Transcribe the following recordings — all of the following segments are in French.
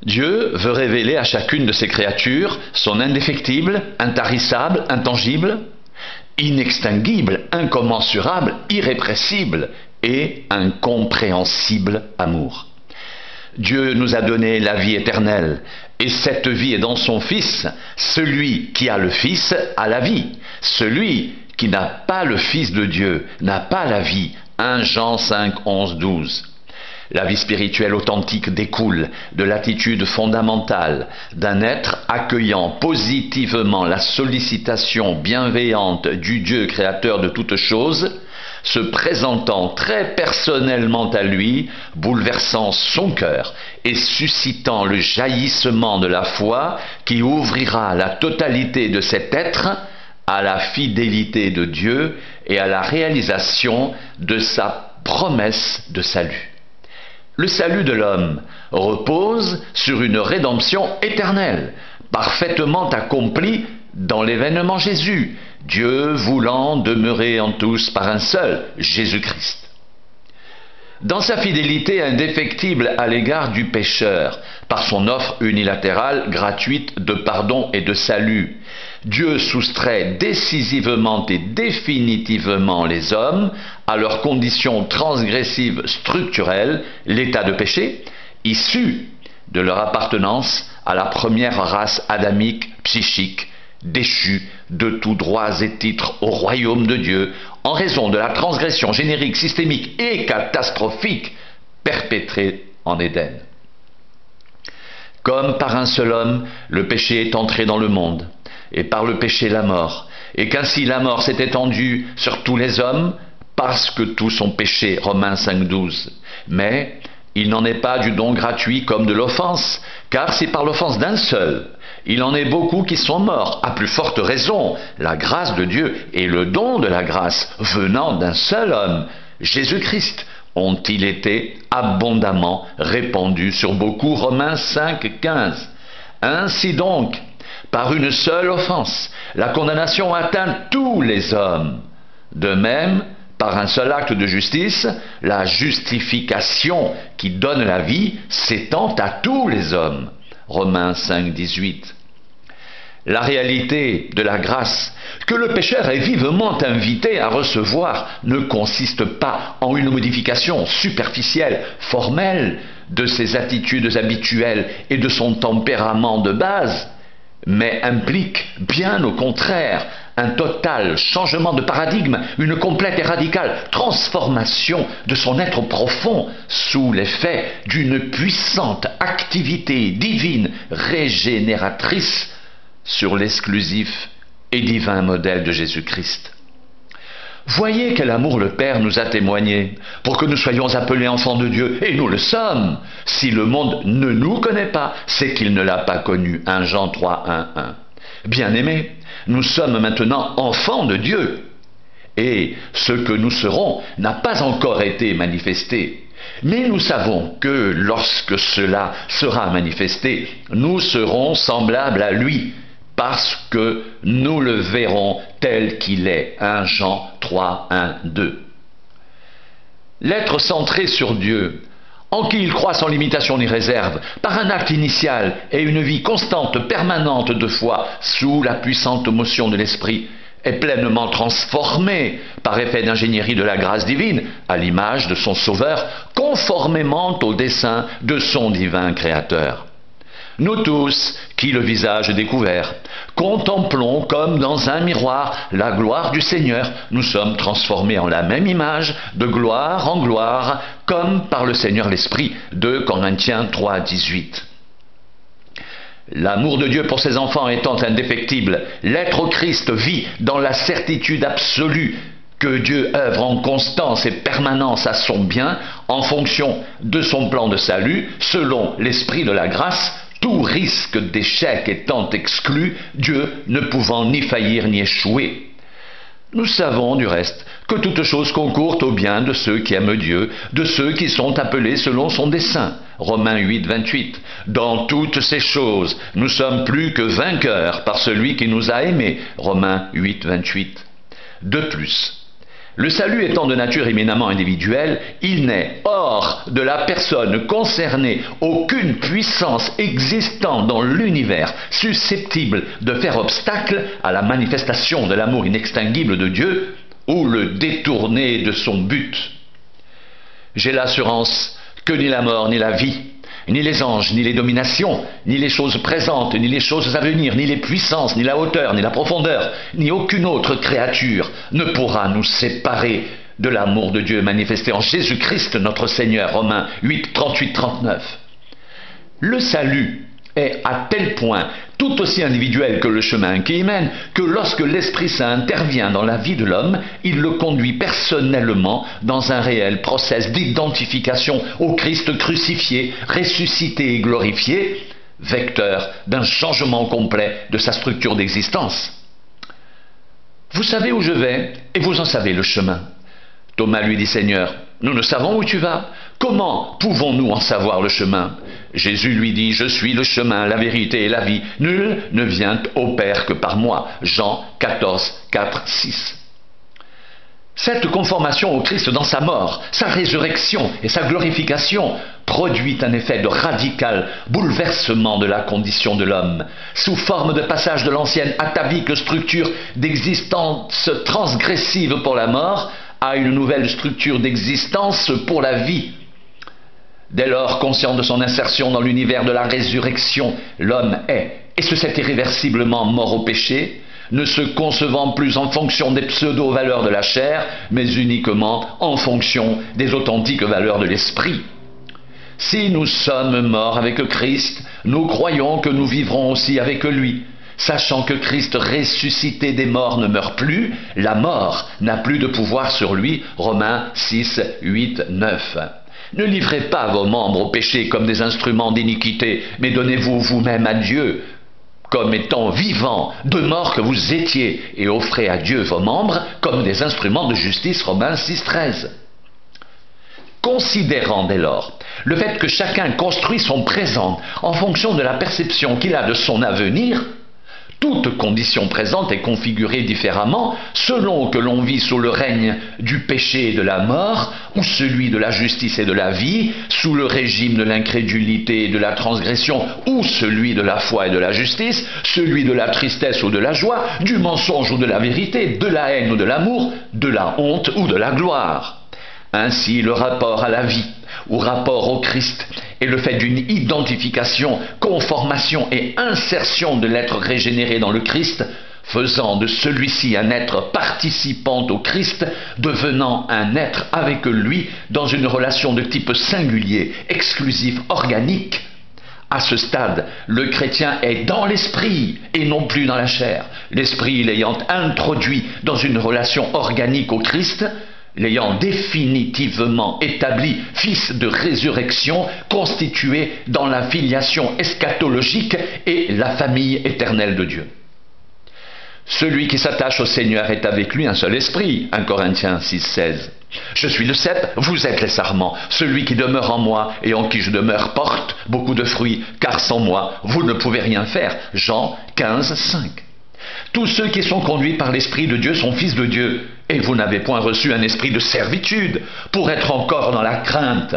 Dieu veut révéler à chacune de ses créatures son indéfectible, intarissable, intangible, inextinguible, incommensurable, irrépressible et incompréhensible amour. Dieu nous a donné la vie éternelle, et cette vie est dans son Fils. Celui qui a le Fils a la vie. Celui qui n'a pas le Fils de Dieu n'a pas la vie. 1 Jean 5, 11, 12. La vie spirituelle authentique découle de l'attitude fondamentale d'un être accueillant positivement la sollicitation bienveillante du Dieu créateur de toutes choses, se présentant très personnellement à lui, bouleversant son cœur et suscitant le jaillissement de la foi qui ouvrira la totalité de cet être à la fidélité de Dieu et à la réalisation de sa promesse de salut. Le salut de l'homme repose sur une rédemption éternelle, parfaitement accomplie dans l'événement Jésus, Dieu voulant demeurer en tous par un seul, Jésus-Christ. Dans sa fidélité indéfectible à l'égard du pécheur, par son offre unilatérale, gratuite de pardon et de salut, Dieu soustrait décisivement et définitivement les hommes à leurs conditions transgressives structurelles, l'état de péché, issu de leur appartenance à la première race adamique psychique, déchue de tous droits et titres au royaume de Dieu, en raison de la transgression générique, systémique et catastrophique perpétrée en Éden. Comme par un seul homme, le péché est entré dans le monde, et par le péché la mort, et qu'ainsi la mort s'est étendue sur tous les hommes, parce que tous ont péché, Romains 5, 12. Mais il n'en est pas du don gratuit comme de l'offense, car c'est par l'offense d'un seul. Il en est beaucoup qui sont morts, à plus forte raison, la grâce de Dieu et le don de la grâce venant d'un seul homme, Jésus-Christ, ont-ils été abondamment répandus sur beaucoup, Romains 5, 15. Ainsi donc, par une seule offense, la condamnation atteint tous les hommes. De même, par un seul acte de justice, la justification qui donne la vie s'étend à tous les hommes. Romains 5, 18. La réalité de la grâce que le pécheur est vivement invité à recevoir ne consiste pas en une modification superficielle, formelle, de ses attitudes habituelles et de son tempérament de base, mais implique bien au contraire un total changement de paradigme, une complète et radicale transformation de son être profond sous l'effet d'une puissante activité divine régénératrice sur l'exclusif et divin modèle de Jésus-Christ. Voyez quel amour le Père nous a témoigné pour que nous soyons appelés enfants de Dieu, et nous le sommes. Si le monde ne nous connaît pas, c'est qu'il ne l'a pas connu. 1 Jean 3, 1, 1. Bien-aimés, nous sommes maintenant enfants de Dieu, et ce que nous serons n'a pas encore été manifesté. Mais nous savons que lorsque cela sera manifesté, nous serons semblables à lui, parce que nous le verrons tel qu'il est. 1 Jean 3, 1, 2. L'être centré sur Dieu, en qui il croit sans limitation ni réserve, par un acte initial et une vie constante, permanente de foi, sous la puissante motion de l'Esprit, est pleinement transformé par effet d'ingénierie de la grâce divine, à l'image de son Sauveur, conformément au dessein de son divin Créateur. Nous tous, qui le visage découvert, contemplons comme dans un miroir la gloire du Seigneur, nous sommes transformés en la même image, de gloire en gloire, comme par le Seigneur l'Esprit. 2 Corinthiens 3, 18. L'amour de Dieu pour ses enfants étant indéfectible, l'être au Christ vit dans la certitude absolue que Dieu œuvre en constance et permanence à son bien, en fonction de son plan de salut, selon l'esprit de la grâce, tout risque d'échec étant exclu, Dieu ne pouvant ni faillir ni échouer. Nous savons du reste que toutes choses concourent au bien de ceux qui aiment Dieu, de ceux qui sont appelés selon son dessein. Romains 8, 28. Dans toutes ces choses, nous sommes plus que vainqueurs par celui qui nous a aimés. Romains 8, 28. De plus, Le salut étant de nature éminemment individuelle, il n'est, hors de la personne concernée, aucune puissance existant dans l'univers susceptible de faire obstacle à la manifestation de l'amour inextinguible de Dieu ou le détourner de son but. J'ai l'assurance que ni la mort ni la vie, ni les anges, ni les dominations, ni les choses présentes, ni les choses à venir, ni les puissances, ni la hauteur, ni la profondeur, ni aucune autre créature ne pourra nous séparer de l'amour de Dieu manifesté en Jésus-Christ notre Seigneur. Romains 8, 38, 39. Le salut est à tel point tout aussi individuel que le chemin qui y mène, que lorsque l'Esprit Saint intervient dans la vie de l'homme, il le conduit personnellement dans un réel processus d'identification au Christ crucifié, ressuscité et glorifié, vecteur d'un changement complet de sa structure d'existence. Vous savez où je vais, et vous en savez le chemin. Thomas lui dit: Seigneur, nous ne savons où tu vas. Comment pouvons-nous en savoir le chemin? Jésus lui dit: Je suis le chemin, la vérité et la vie. Nul ne vient au Père que par moi. Jean 14, 4, 6. Cette conformation au Christ dans sa mort, sa résurrection et sa glorification produit un effet de radical bouleversement de la condition de l'homme, sous forme de passage de l'ancienne atavique structure d'existence transgressive pour la mort à une nouvelle structure d'existence pour la vie. Dès lors, conscient de son insertion dans l'univers de la résurrection, l'homme est, et se sait irréversiblement mort au péché, ne se concevant plus en fonction des pseudo-valeurs de la chair, mais uniquement en fonction des authentiques valeurs de l'esprit. Si nous sommes morts avec Christ, nous croyons que nous vivrons aussi avec lui. Sachant que Christ ressuscité des morts ne meurt plus, la mort n'a plus de pouvoir sur lui. Romains 6, 8, 9. Ne livrez pas vos membres au péché comme des instruments d'iniquité, mais donnez-vous vous-même à Dieu comme étant vivants, de mort que vous étiez, et offrez à Dieu vos membres comme des instruments de justice. Romains 6, 13. Considérant dès lors le fait que chacun construit son présent en fonction de la perception qu'il a de son avenir, toute condition présente est configurée différemment selon que l'on vit sous le règne du péché et de la mort, ou celui de la justice et de la vie, sous le régime de l'incrédulité et de la transgression, ou celui de la foi et de la justice, celui de la tristesse ou de la joie, du mensonge ou de la vérité, de la haine ou de l'amour, de la honte ou de la gloire. Ainsi, le rapport à la vie, ou rapport au Christ, est le fait d'une identification, conformation et insertion de l'être régénéré dans le Christ, faisant de celui-ci un être participant au Christ, devenant un être avec lui dans une relation de type singulier, exclusif, organique. À ce stade, le chrétien est dans l'esprit et non plus dans la chair, l'esprit l'ayant introduit dans une relation organique au Christ, l'ayant définitivement établi fils de résurrection, constitué dans la filiation eschatologique et la famille éternelle de Dieu. Celui qui s'attache au Seigneur est avec lui un seul esprit. 1 Corinthiens 6, 16. Je suis le cep, vous êtes les sarments. Celui qui demeure en moi et en qui je demeure porte beaucoup de fruits, car sans moi, vous ne pouvez rien faire. Jean 15, 5. Tous ceux qui sont conduits par l'Esprit de Dieu sont fils de Dieu, et vous n'avez point reçu un esprit de servitude pour être encore dans la crainte,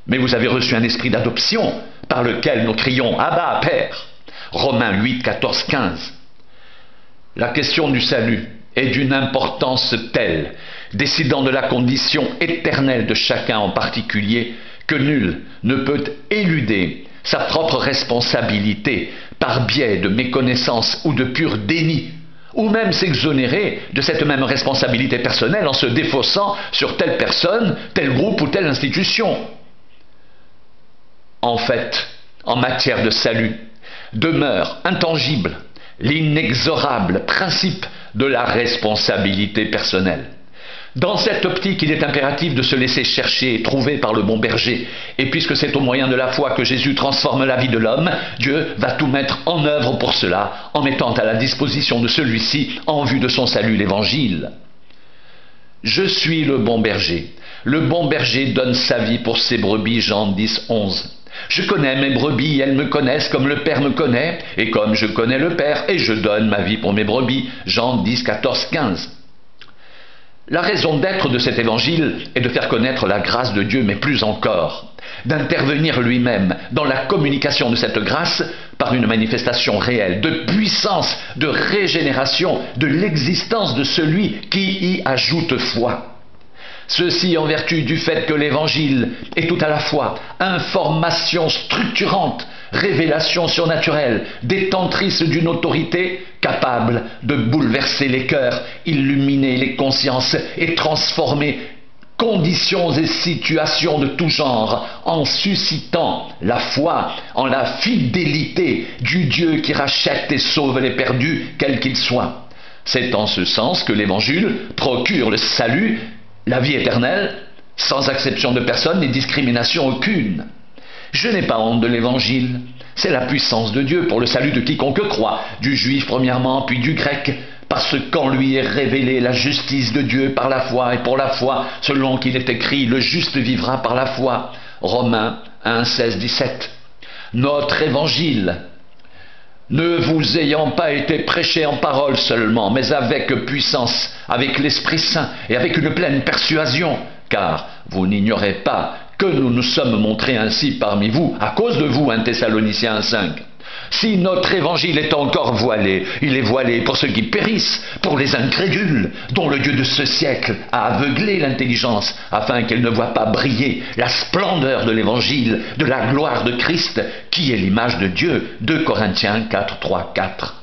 mais vous avez reçu un esprit d'adoption par lequel nous crions « Abba, Père » Romains 8, 14, 15. La question du salut est d'une importance telle, décidant de la condition éternelle de chacun en particulier, que nul ne peut éluder sa propre responsabilité par biais de méconnaissance ou de pur déni, ou même s'exonérer de cette même responsabilité personnelle en se défaussant sur telle personne, tel groupe ou telle institution. En fait, en matière de salut, demeure intangible l'inexorable principe de la responsabilité personnelle. Dans cette optique, il est impératif de se laisser chercher et trouver par le bon berger. Et puisque c'est au moyen de la foi que Jésus transforme la vie de l'homme, Dieu va tout mettre en œuvre pour cela, en mettant à la disposition de celui-ci, en vue de son salut, l'Évangile. Je suis le bon berger. Le bon berger donne sa vie pour ses brebis, Jean 10, 11. Je connais mes brebis, elles me connaissent comme le Père me connaît, et comme je connais le Père, et je donne ma vie pour mes brebis, Jean 10, 14, 15. La raison d'être de cet évangile est de faire connaître la grâce de Dieu, mais plus encore, d'intervenir lui-même dans la communication de cette grâce par une manifestation réelle de puissance, de régénération, de l'existence de celui qui y ajoute foi. Ceci en vertu du fait que l'Évangile est tout à la fois information structurante, révélation surnaturelle, détentrice d'une autorité capable de bouleverser les cœurs, illuminer les consciences et transformer conditions et situations de tout genre, en suscitant la foi en la fidélité du Dieu qui rachète et sauve les perdus, quels qu'ils soient. C'est en ce sens que l'Évangile procure le salut, la vie éternelle, sans exception de personne ni discrimination aucune. Je n'ai pas honte de l'Évangile. C'est la puissance de Dieu pour le salut de quiconque croit, du juif premièrement, puis du grec, parce qu'en lui est révélée la justice de Dieu par la foi, et pour la foi, selon qu'il est écrit, le juste vivra par la foi. Romains 1, 16, 17. Notre Évangile, ne vous ayant pas été prêché en parole seulement, mais avec puissance, avec l'Esprit Saint et avec une pleine persuasion, car vous n'ignorez pas que nous nous sommes montrés ainsi parmi vous, à cause de vous, 1 Thessaloniciens 5. Si notre évangile est encore voilé, il est voilé pour ceux qui périssent, pour les incrédules, dont le Dieu de ce siècle a aveuglé l'intelligence, afin qu'elle ne voie pas briller la splendeur de l'évangile, de la gloire de Christ, qui est l'image de Dieu. 2 Corinthiens 4, 3, 4.